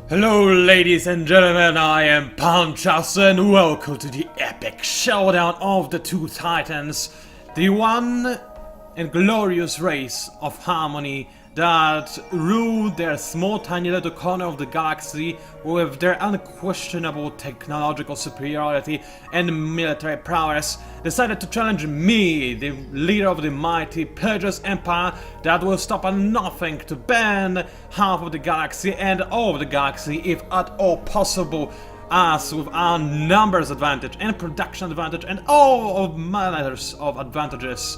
Hello ladies and gentlemen, I am PANCZASU and welcome to the epic showdown of the two titans, the one and glorious race of Harmony that ruled their small tiny little corner of the galaxy with their unquestionable technological superiority and military prowess, decided to challenge me, the leader of the mighty Pillagers empire that will stop at nothing to ban half of the galaxy and all of the galaxy if at all possible. Us, with our numbers advantage and production advantage and all of manners of advantages,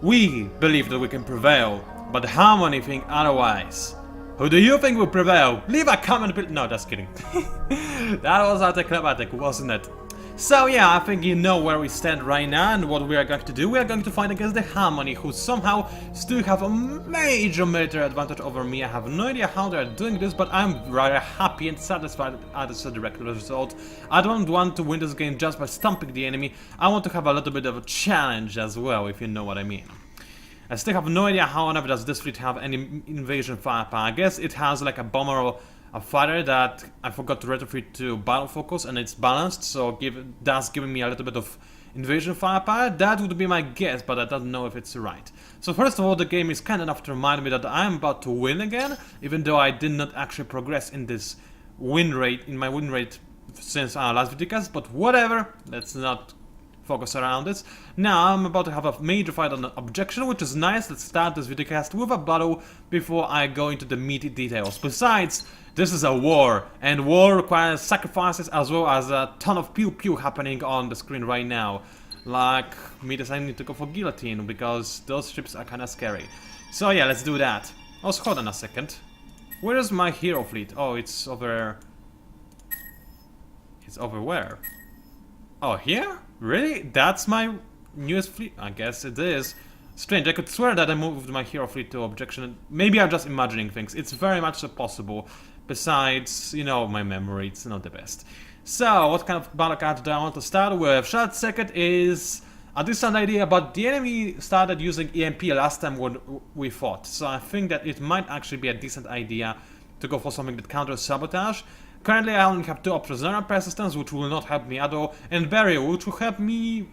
we believe that we can prevail, but Harmony think otherwise. Who do you think will prevail? Leave a comment below. No, just kidding. That was anticlimactic, wasn't it? So yeah, I think you know where we stand right now and what we are going to do. We are going to fight against the Harmony, who somehow still have a major military advantage over me. I have no idea how they are doing this, but I'm rather happy and satisfied at the direct result. I don't want to win this game just by stomping the enemy. I want to have a little bit of a challenge as well, if you know what I mean. I still have no idea how on earth does this fleet have any invasion firepower. I guess it has like a bomber or a fighter that I forgot to retrofit to battle focus, and it's balanced, so that's giving me a little bit of invasion firepower. That would be my guess, but I don't know if it's right. So first of all, the game is kind enough to remind me that I'm about to win again, even though I did not actually progress in this win rate, since our last videocast, but whatever, let's not focus around this. Now I'm about to have a major fight on the objection, which is nice. Let's start this videocast with a battle before I go into the meaty details. Besides, this is a war, and war requires sacrifices as well as a ton of pew pew happening on the screen right now. Like me deciding to go for guillotine, because those ships are kinda scary. So yeah, let's do that. Also, hold on a second. Where is my hero fleet? Oh, it's over... It's over where? Oh, here? Really? That's my newest fleet? I guess it is. Strange, I could swear that I moved my hero fleet to objection. Maybe I'm just imagining things. It's very much so possible. Besides, you know, my memory, it's not the best. So, what kind of battle card do I want to start with? Short circuit is a decent idea, but the enemy started using EMP last time when we fought. So I think that it might actually be a decent idea to go for something that counters sabotage. Currently I only have two options: Zero Persistence, which will not help me at all, and Burial, which will help me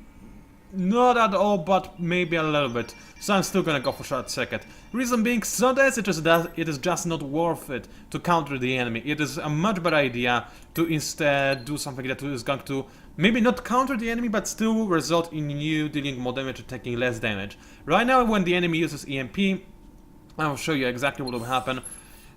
not at all, but maybe a little bit. So I'm still gonna go for Short Circuit. Reason being, sometimes it is just not worth it to counter the enemy. It is a much better idea to instead do something that is going to maybe not counter the enemy, but still result in you dealing more damage and taking less damage. Right now, when the enemy uses EMP, I'll show you exactly what will happen.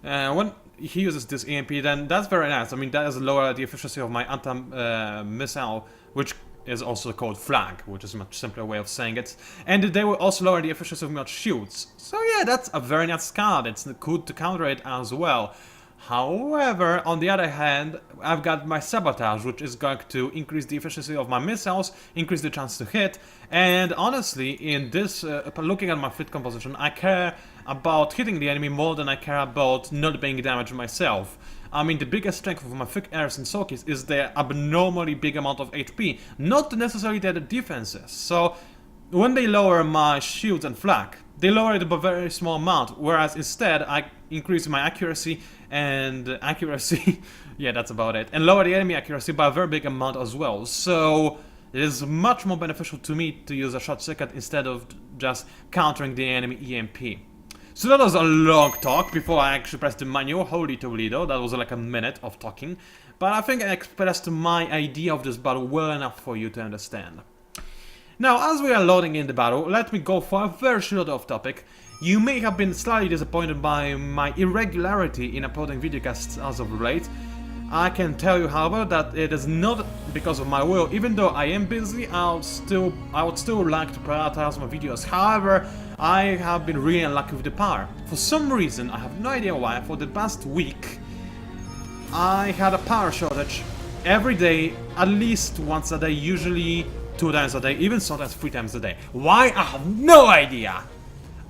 When he uses this EMP, then that's very nice. I mean, that has lowered the efficiency of my anti-missile, which is also called flag, which is a much simpler way of saying it. And they will also lower the efficiency of my shields. So yeah, that's a very nice card. It's good to counter it as well. However, on the other hand, I've got my sabotage, which is going to increase the efficiency of my missiles, increase the chance to hit, and honestly, in this, looking at my fleet composition, I care about hitting the enemy more than I care about not being damaged myself. I mean, the biggest strength of my thick airs and Sokis is their abnormally big amount of HP, not necessarily their defenses. So, when they lower my shields and flak, they lower it by a very small amount, whereas instead I increase my accuracy and yeah, that's about it, and lower the enemy accuracy by a very big amount as well. So it is much more beneficial to me to use a short circuit instead of just countering the enemy EMP. So that was a long talk before I actually pressed the manual. Holy Toledo, that was like a minute of talking, but I think I expressed my idea of this battle well enough for you to understand. Now, as we are loading in the battle, let me go for a very short off topic. You may have been slightly disappointed by my irregularity in uploading videocasts as of late. I can tell you, however, that it is not because of my will. Even though I am busy, I would still like to prioritize my videos. However, I have been really unlucky with the power. For some reason, I have no idea why, for the past week, I had a power shortage every day, at least once a day, usually 2 times a day, even sometimes 3 times a day. Why? I have no idea!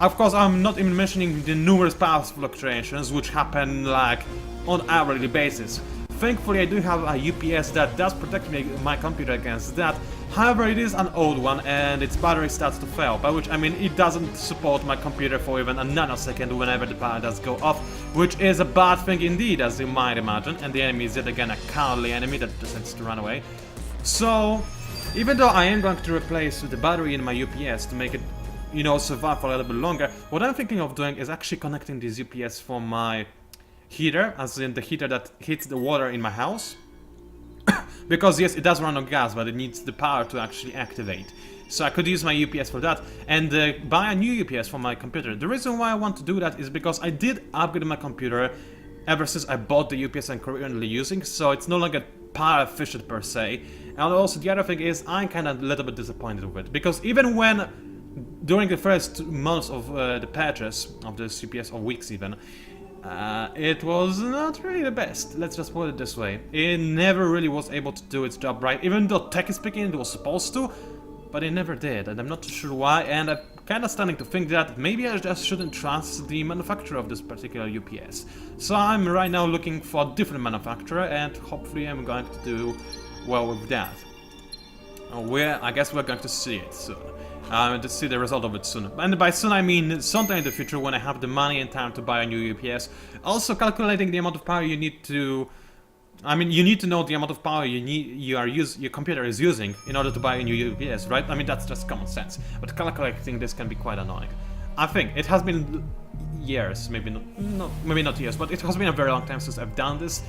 Of course, I'm not even mentioning the numerous power fluctuations which happen like on hourly basis. thankfully I do have a UPS that does protect my computer against that. However, it is an old one and its battery starts to fail, by which I mean it doesn't support my computer for even a nanosecond whenever the power does go off, which is a bad thing indeed, as you might imagine, and the enemy is yet again a cowardly enemy that decides to run away. So, even though I am going to replace the battery in my UPS to make it, you know, survive for a little bit longer, what I'm thinking of doing is actually connecting this UPS from my heater, as in the heater that heats the water in my house. Because yes, it does run on gas, but it needs the power to actually activate. So I could use my UPS for that and buy a new UPS for my computer. The reason why I want to do that is because I did upgrade my computer ever since I bought the UPS I'm currently using, so it's no longer power efficient per se. And also the other thing is I'm kind of a little bit disappointed with it, because even when during the first months of the purchase of this UPS, or weeks even, it was not really the best, let's just put it this way. It never really was able to do its job right, even though technically speaking it was supposed to, but it never did, and I'm not too sure why, and I'm kind of starting to think that maybe I just shouldn't trust the manufacturer of this particular UPS. So I'm right now looking for a different manufacturer, and hopefully I'm going to do well with that. I guess we're going to see it soon. To see the result of it soon. And by soon I mean sometime in the future when I have the money and time to buy a new UPS. Also calculating the amount of power you need to... I mean, you need to know the amount of power your computer is using in order to buy a new UPS, right? I mean, that's just common sense. But calculating this can be quite annoying. I think it has been years, maybe not years, but it has been a very long time since I've done this,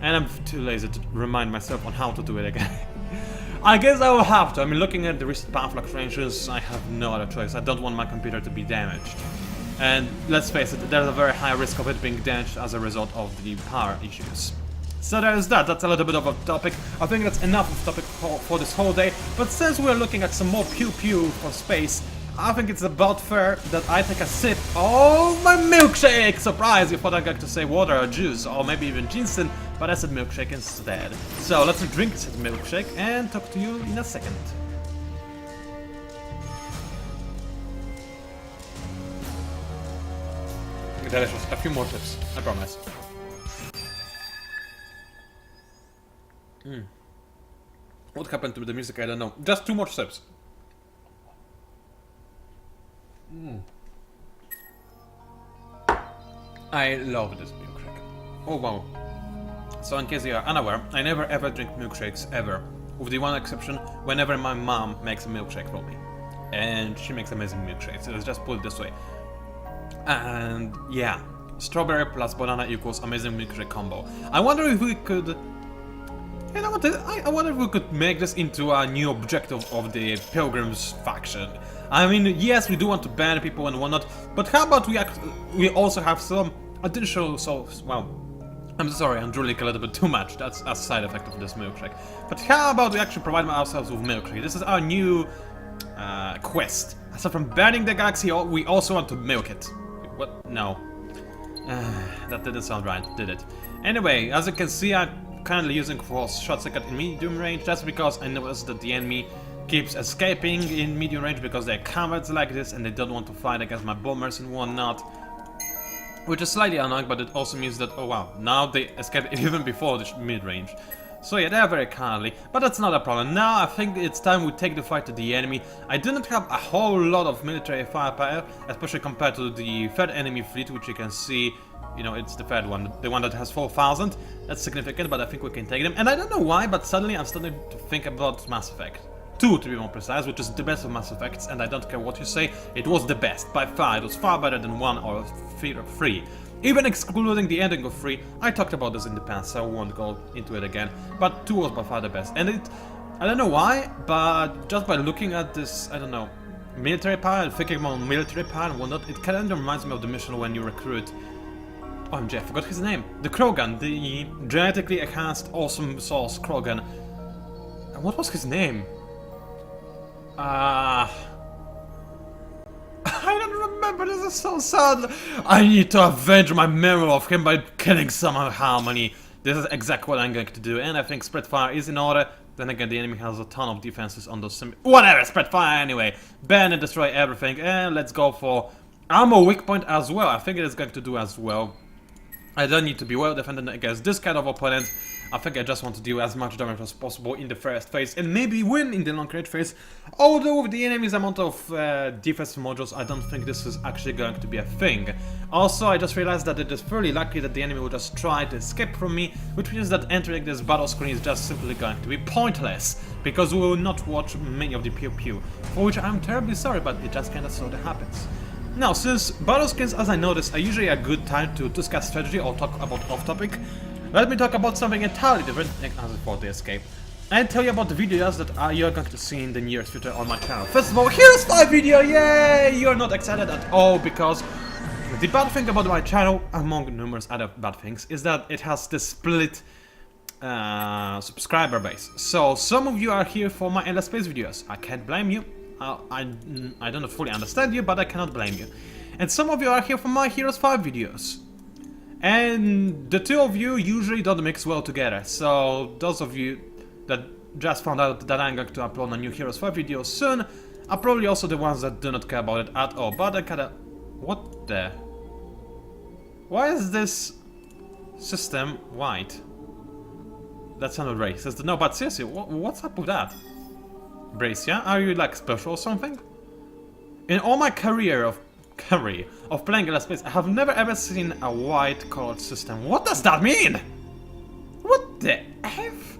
and I'm too lazy to remind myself on how to do it again. I guess I will have to. I mean, looking at the recent power fluctuations, I have no other choice. I don't want my computer to be damaged. And let's face it, there's a very high risk of it being damaged as a result of the power issues. So there's that. That's a little bit of a topic. I think that's enough of topic for this whole day. But since we're looking at some more pew-pew for space, I think it's about fair that I take a sip of my milkshake! Surprise! You thought I was going to say water or juice, or maybe even ginseng, but I said milkshake instead. So let's drink this milkshake and talk to you in a second. Delicious. A few more sips, I promise. What happened to the music? I don't know. Just 2 more sips. I love this milkshake. Oh wow. So in case you are unaware, I never ever drink milkshakes ever. With the one exception, whenever my mom makes a milkshake for me. And she makes amazing milkshakes, so let's just put it this way. And yeah, strawberry plus banana equals amazing milkshake combo. I wonder if we could... You know what, I wonder if we could make this into a new objective of the Pilgrims faction. I mean, yes, we do want to ban people and whatnot, but how about we also have some additional well, I'm sorry, I'm drooling a little bit too much, that's a side effect of this milkshake. But how about we actually provide ourselves with milkshake? This is our new quest. Aside from banning the galaxy, we also want to milk it. What? No. That didn't sound right, did it? Anyway, as you can see, I'm currently using for short circuit in medium range. That's because I noticed that the enemy keeps escaping in medium range because they're cowards like this and they don't want to fight against my bombers and whatnot. Which is slightly annoying, but it also means that, oh wow, now they escape even before the mid-range. So yeah, they are very cowardly, but that's not a problem. Now I think it's time we take the fight to the enemy. I do not have a whole lot of military firepower, especially compared to the third enemy fleet, which you can see, you know, it's the third one, the one that has 4,000. That's significant, but I think we can take them. And I don't know why, but suddenly I'm starting to think about Mass Effect 2, to be more precise, which is the best of Mass Effects, and I don't care what you say, it was the best, by far. It was far better than 1 or 3. Even excluding the ending of 3, I talked about this in the past, so I won't go into it again, but 2 was by far the best. And I don't know why, but just by looking at this, I don't know, military power and thinking about military power and whatnot, it kind of reminds me of the mission when you recruit... OMG, I forgot his name. The Krogan, the genetically enhanced awesome source Krogan. What was his name? I don't remember, this is so sad. I need to avenge my memory of him by killing somehow Harmony. This is exactly what I'm going to do, and I think spread fire is in order. Then again, the enemy has a ton of defenses on those whatever, spread fire anyway. Ban and destroy everything, and let's go for armor weak point as well. I think it is going to do as well. I don't need to be well defended against this kind of opponent. I think I just want to deal as much damage as possible in the first phase and maybe win in the long range phase. Although with the enemy's amount of defensive modules, I don't think this is actually going to be a thing. Also, I just realized that it is fairly likely that the enemy will just try to escape from me, which means that entering this battle screen is just simply going to be pointless, because we will not watch many of the pew pew, for which I'm terribly sorry, but it just kinda sorta happens. Now, since battle screens, as I noticed, are usually a good time to discuss strategy or talk about off-topic, let me talk about something entirely different as for the escape, and tell you about the videos that you're going to see in the nearest future on my channel. First of all, here's my video, yay! You're not excited at all, because the bad thing about my channel, among numerous other bad things, is that it has this split subscriber base. So, some of you are here for my Endless Space videos. I can't blame you. I don't fully understand you, but I cannot blame you. And some of you are here for my Heroes 5 videos. And the two of you usually don't mix well together. So those of you that just found out that I'm going to upload a new Heroes 5 video soon are probably also the ones that do not care about it at all. But I kinda... What the... Why is this system white? That sounded racist. No, but seriously, what's up with that? Bracia, are you like special or something? In all my career of playing Endless Space, I have never ever seen a white colored system. What does that mean? What the F?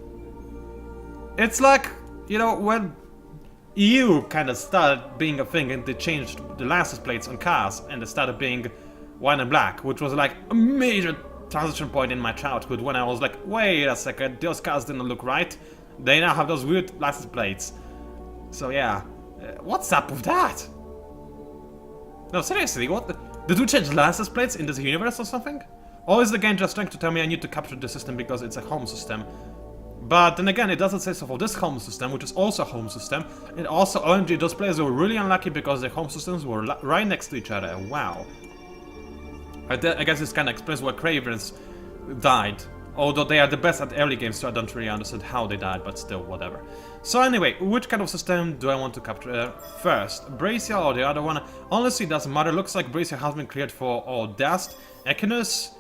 It's like, you know, when EU kind of started being a thing and they changed the license plates on cars and they started being white and black, which was like a major transition point in my childhood when I was like, wait a second, those cars didn't look right. They now have those weird license plates. So yeah, what's up with that? No, seriously, what? Did we change license plates in this universe or something? Or is the game just trying to tell me I need to capture the system because it's a home system? But then again, it doesn't say so for this home system, which is also a home system. And also, OMG, those players were really unlucky because their home systems were right next to each other. Wow. I guess this kind of explains why Cravens died. Although they are the best at early games, so I don't really understand how they died, but still, whatever. So anyway, which kind of system do I want to capture first? Bracia or the other one? Honestly, it doesn't matter. Looks like Bracia has been cleared for all dust. Echinus,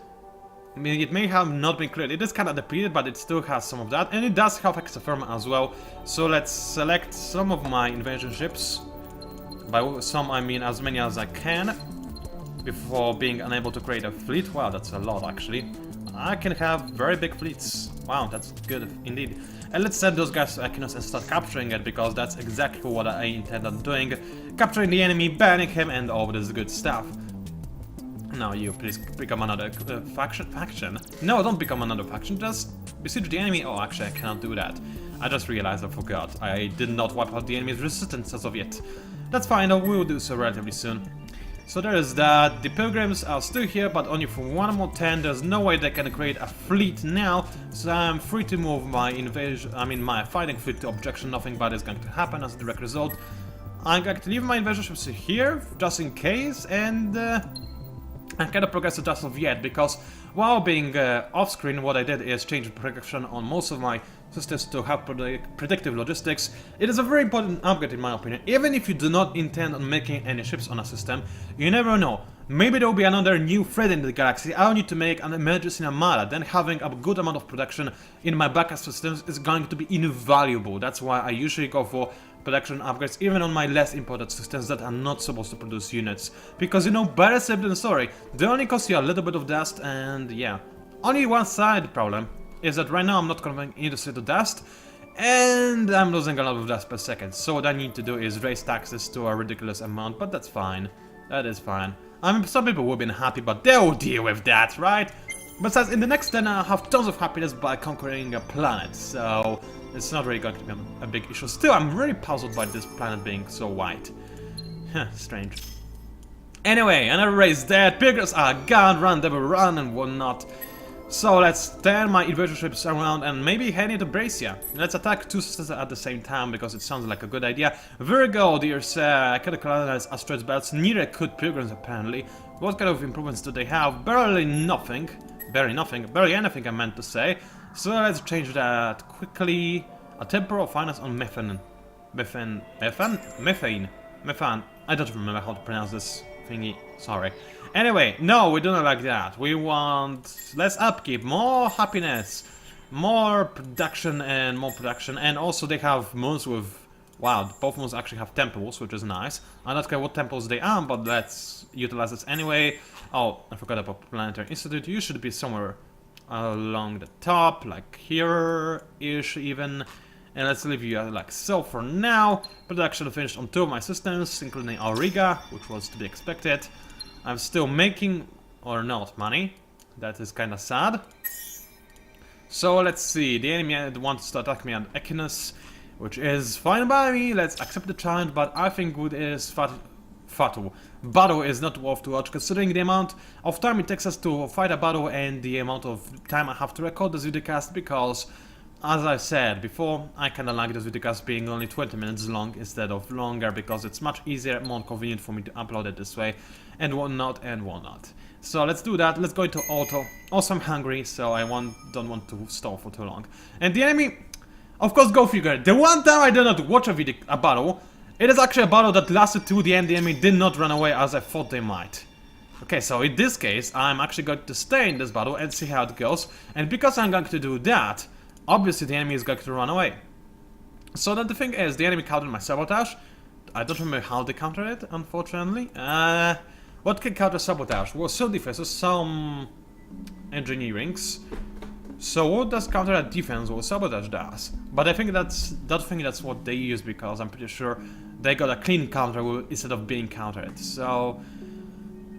I mean, it may have not been cleared. It is kind of depleted, but it still has some of that. And it does have Exotherm as well. So let's select some of my invasion ships. By some, I mean as many as I can. Before being unable to create a fleet. Wow, that's a lot, actually. I can have very big fleets. Wow, that's good indeed. And let's send those guys to Echinus and start capturing it, because that's exactly what I intend on doing. Capturing the enemy, banning him, and all this good stuff. Now you please become another faction. No, don't become another faction, just besiege the enemy. Oh, actually I cannot do that. I just realized I forgot. I did not wipe out the enemy's resistance as of yet. That's fine, though, we will do so relatively soon. So there is that. The Pilgrims are still here, but only for one more turn. There's no way they can create a fleet now, so I'm free to move my my fighting fleet to objection. Nothing bad is going to happen as a direct result. I'm going to leave my invasion ships here, just in case, and I cannot progress it as of yet, because while being off-screen, what I did is change the protection on most of my systems to have predictive logistics. It is a very important upgrade in my opinion. Even if you do not intend on making any ships on a system, you never know. Maybe there will be another new threat in the galaxy. I'll need to make an emergency armada. Then having a good amount of production in my backup systems is going to be invaluable. That's why I usually go for production upgrades even on my less important systems that are not supposed to produce units. Because, you know, better safe than sorry. They only cost you a little bit of dust, and yeah. Only one side problem is that right now I'm not converting industry to dust, and I'm losing a lot of dust per second. So what I need to do is raise taxes to a ridiculous amount, but that's fine. That is fine. I mean, some people will be unhappy, but they'll deal with that, right? Besides, in the next 10 I'll have tons of happiness by conquering a planet, so it's not really going to be a big issue. Still, I'm really puzzled by this planet being so white. Huh, strange. Anyway, another race dead, Pillagers are gone, run, devil, run, and whatnot. So let's turn my invasion ships around and maybe head into Bracia. Let's attack two systems at the same time, because it sounds like a good idea. Virgo, dear sir, I could colonize asteroids belts, neither could Pilgrims apparently. What kind of improvements do they have? Barely nothing. Barely anything I meant to say. So let's change that quickly. A temporal finance on methane. Methane? I don't remember how to pronounce this. thingy. Sorry. Anyway, no, we don't like that. We want less upkeep, more happiness, more production, and also they have moons with... Wow, both moons actually have temples, which is nice. I'm not sure what temples they are, but let's utilize this anyway. Oh, I forgot about Planetary Institute. You should be somewhere along the top, like here-ish even. And let's leave you like so for now. Production finished on 2 of my systems, including Auriga, which was to be expected. I'm still making, or not, money. That is kinda sad. So let's see, the enemy wants to attack me at Equinus, which is fine by me. Let's accept the challenge, but I think with this battle is not worth to watch, considering the amount of time it takes us to fight a battle and the amount of time I have to record this videocast, because, as I said before, I kinda like this videocast being only 20 minutes long instead of longer, because it's much easier, more convenient for me to upload it this way, and whatnot and whatnot. So let's do that, let's go into auto. Also I'm hungry, so I don't want to stall for too long. And the enemy, of course, go figure, the one time I did not watch a battle, it is actually a battle that lasted to the end. The enemy did not run away as I thought they might. Okay, so in this case, I'm actually going to stay in this battle and see how it goes. And because I'm going to do that, obviously the enemy is going to run away. So that the thing is, the enemy countered my sabotage. I don't remember how they countered it, unfortunately. What can counter sabotage? Well, some defenses, some engineerings. So what does counter a defense or sabotage does? But I think that's what they use, because I'm pretty sure they got a clean counter instead of being countered. So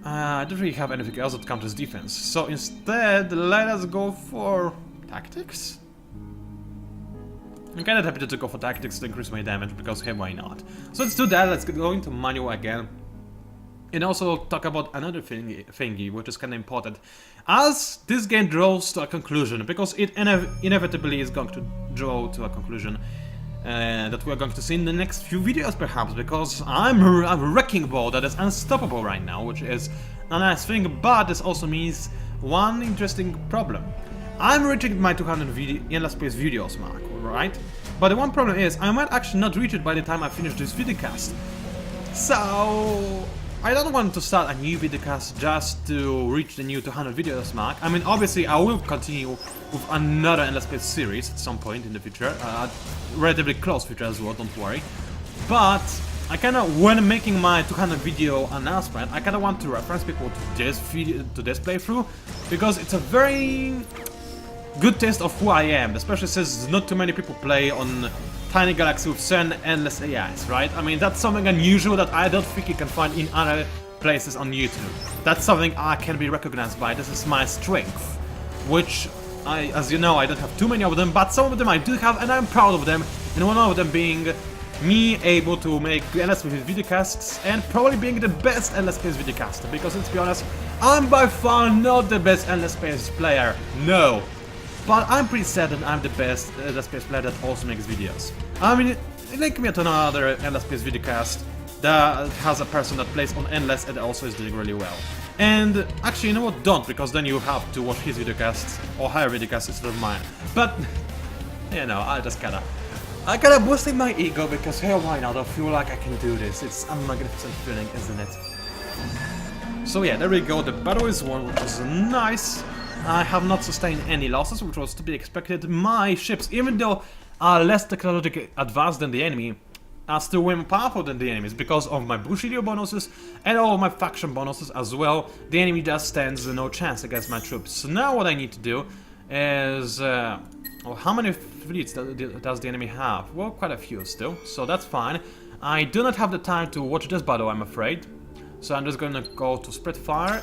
I don't really have anything else that counters defense. So instead, let us go for tactics. I'm kinda happy to go for tactics to increase my damage, because hey, why not? So let's do that. Let's go into manual again. And also talk about another thingy, which is kind of important. As this game draws to a conclusion, because it inevitably is going to draw to a conclusion that we're going to see in the next few videos perhaps, because I'm a wrecking ball that is unstoppable right now, which is a nice thing, but this also means one interesting problem. I'm reaching my 200 endless space videos mark, right? But the one problem is, I might actually not reach it by the time I finish this videocast. So I don't want to start a new videocast just to reach the new 200 videos mark. I mean, obviously I will continue with another Endless Space series at some point in the future, relatively close future as well, don't worry. But I kinda, when making my 200 video announcement, I kinda want to reference people to this video, to this playthrough, because it's a very good taste of who I am, especially since not too many people play on Tiny Galaxy with 7 endless AIs, right? I mean, that's something unusual that I don't think you can find in other places on YouTube. That's something I can be recognized by. This is my strength, which as you know, I don't have too many of them, but some of them I do have, and I'm proud of them. And one of them being me able to make endless space videocasts, and probably being the best endless space videocaster, because let's be honest, I'm by far not the best endless space player, no. But I'm pretty sad that I'm the best Endless Space player that also makes videos. I mean, link me to another Endless Space videocast that has a person that plays on Endless and also is doing really well. And actually, you know what, don't, because then you have to watch his videocasts or higher videocasts instead of mine. But, you know, I kinda boosting my ego, because hey, why not? I feel like I can do this. It's a magnificent feeling, isn't it? So yeah, there we go, the battle is won, which is nice. I have not sustained any losses, which was to be expected. My ships, even though are less technologically advanced than the enemy, are still way more powerful than the enemies because of my Bushido bonuses and all of my faction bonuses as well. The enemy just stands no chance against my troops. So now what I need to do is... well, how many fleets does the enemy have? Well, quite a few still, so that's fine. I do not have the time to watch this battle, I'm afraid. So I'm just gonna go to Spitfire.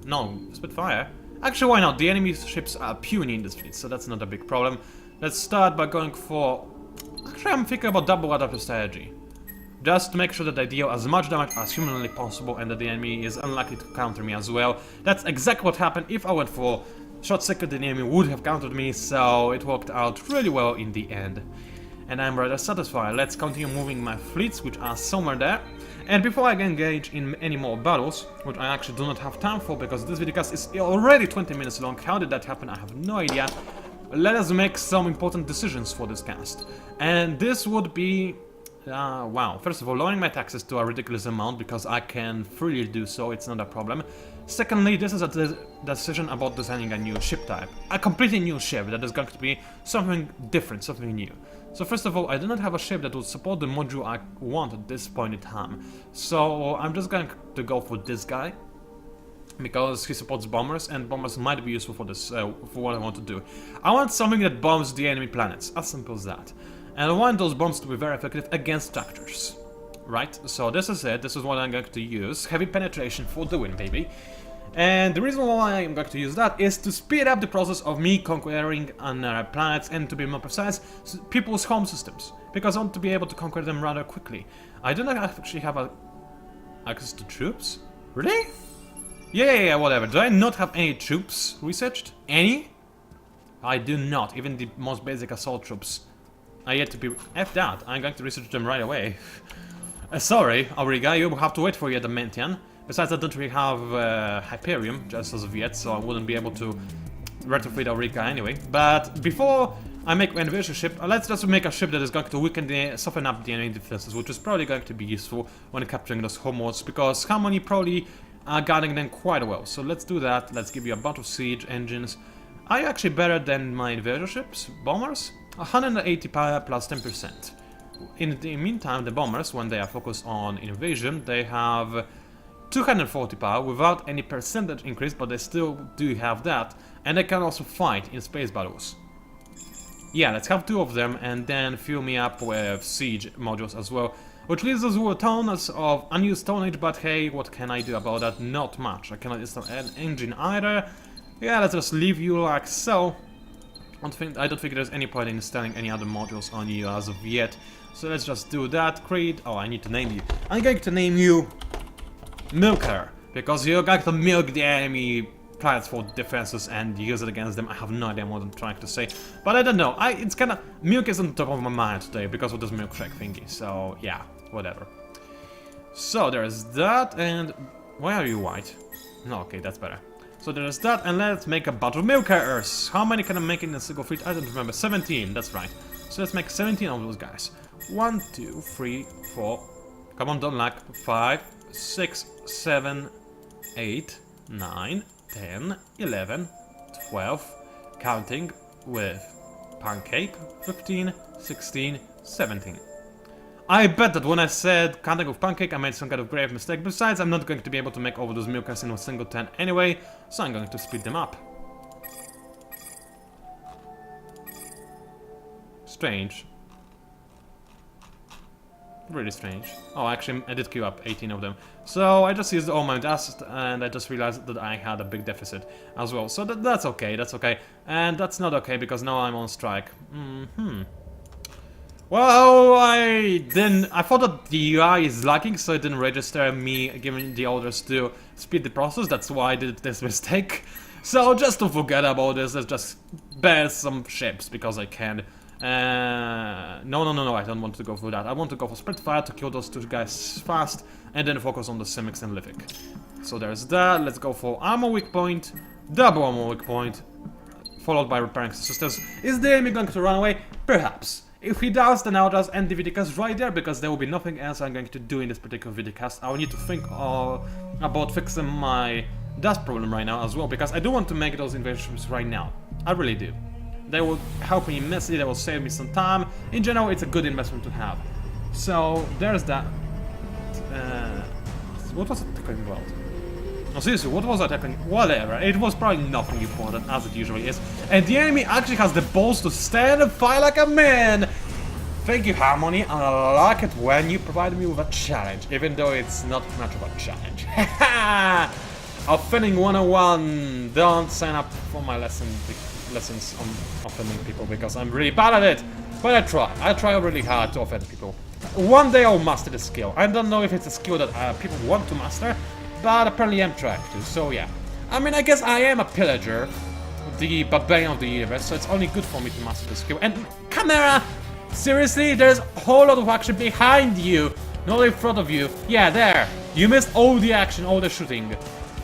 No, Spitfire? Actually, why not? The enemy ships are puny in this fleet, so that's not a big problem. Let's start by going for... Actually, I'm thinking about double adaptive strategy. Just to make sure that I deal as much damage as humanly possible and that the enemy is unlikely to counter me as well. That's exactly what happened. If I went for short circuit, the enemy would have countered me, so it worked out really well in the end. And I'm rather satisfied. Let's continue moving my fleets, which are somewhere there. And before I engage in any more battles, which I actually do not have time for because this videocast is already 20 minutes long, how did that happen? I have no idea. Let us make some important decisions for this cast. And this would be Wow. First of all, lowering my taxes to a ridiculous amount because I can freely do so, it's not a problem. Secondly, this is a decision about designing a new ship type. A completely new ship that is going to be something different, something new. So first of all, I do not have a ship that would support the module I want at this point in time. So I'm just going to go for this guy, because he supports bombers, and bombers might be useful for this, for what I want to do. I want something that bombs the enemy planets, as simple as that. And I want those bombs to be very effective against tractors. Right, so this is it, this is what I'm going to use. Heavy penetration for the win, baby. And the reason why I'm going to use that is to speed up the process of me conquering other planets, and to be more precise, people's home systems. Because I want to be able to conquer them rather quickly. I do not actually have access to troops? Really? Yeah, whatever. Do I not have any troops researched? Any? I do not, even the most basic assault troops. I yet to be... F that, I'm going to research them right away. Sorry, Auriga, you have to wait for your Adamantian. Besides, I don't really have Hyperium, just as of yet, so I wouldn't be able to retrofit Auriga anyway. But before I make my invasion ship, let's just make a ship that is going to soften up the enemy defenses, which is probably going to be useful when capturing those homeworlds, because Harmony probably are guarding them quite well. So let's do that, let's give you a bunch of siege engines. Are you actually better than my invasion ships? Bombers? 180 power plus 10%. In the meantime, the bombers, when they are focused on invasion, they have 240 power without any percentage increase, but they still do have that, and they can also fight in space battles. Yeah, let's have 2 of them, and then fill me up with siege modules as well, which leaves us with tons of unused tonnage, but hey, what can I do about that? Not much. I cannot install an engine either. Yeah, let's just leave you like so. I don't think there's any point in installing any other modules on you as of yet. So let's just do that. Create... Oh, I need to name you. I'm going to name you Milker, because you're going to milk the enemy planets for defenses and use it against them. I have no idea what I'm trying to say, but I don't know. It's kinda... Milk is on the top of my mind today because of this milkshake thingy, so yeah, whatever. So there's that, and... Why are you white? No, okay, that's better. So there's that, and let's make a bunch of milkers. How many can I make in a single fleet? I don't remember. 17, that's right. So let's make 17 of those guys. 1, 2, 3, 4. Come on, don't lag. 5, 6, 7, 8, 9, 10, 11, 12. Counting with Pancake. 15, 16, 17. I bet that when I said counting with Pancake, I made some kind of grave mistake. Besides, I'm not going to be able to make all of those milkers in a single turn anyway, so I'm going to speed them up. Strange. Really strange. Oh, actually, I did queue up 18 of them. So I just used all my dust, and I just realized that I had a big deficit as well. So that's okay, that's okay. And that's not okay, because now I'm on strike. Well, I thought that the UI is lagging, so it didn't register me giving the orders to speed the process. That's why I did this mistake. So just to forget about this, let's just ban some ships, because I can. No, I don't want to go for that. I want to go for Spread Fire to kill those 2 guys fast, and then focus on the Simics and Livic. So there's that. Let's go for Armor Weak Point, Double Armor Weak Point, followed by Repairing Sisters. Is the enemy going to run away? Perhaps. If he does, then I'll just end the vidcast right there, because there will be nothing else I'm going to do in this particular vidcast. I will need to think about fixing my dust problem right now as well, because I do want to make those invasions right now. I really do. They will help me immensely, they will save me some time. In general, it's a good investment to have. So, there's that. What was it talking about? No, seriously, what was I talking? Whatever, it was probably nothing important, as it usually is. And the enemy actually has the balls to stand and fight like a man! Thank you, Harmony, and I like it when you provide me with a challenge, even though it's not much of a challenge. Haha! Offending 101! Don't sign up for my lessons on offending people, because I'm really bad at it! But I try really hard to offend people. One day I'll master the skill. I don't know if it's a skill that people want to master, but apparently I'm trying to, so yeah. I mean, I guess I am a pillager, the barbarian of the universe, so it's only good for me to master the skill. And camera! Seriously, there's a whole lot of action behind you, not in front of you. Yeah, there. You missed all the action, all the shooting.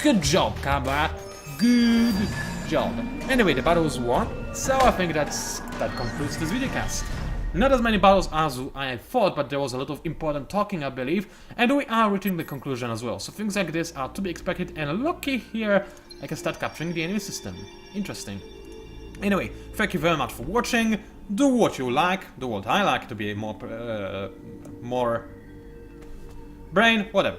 Good job, camera. Good job. Anyway, the battle was won, so I think that concludes this videocast. Not as many battles as I thought, but there was a lot of important talking, I believe, and we are reaching the conclusion as well. So things like this are to be expected, and looky here, I can start capturing the enemy system. Interesting. Anyway, thank you very much for watching. Do what you like, do what I like to be more brain, whatever.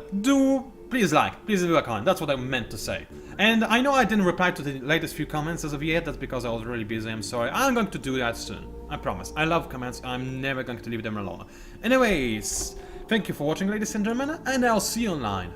Please leave a comment, that's what I meant to say. And I know I didn't reply to the latest few comments as of yet, that's because I was really busy, I'm sorry. I'm going to do that soon, I promise. I love comments, I'm never going to leave them alone. Anyways, thank you for watching, ladies and gentlemen, and I'll see you online.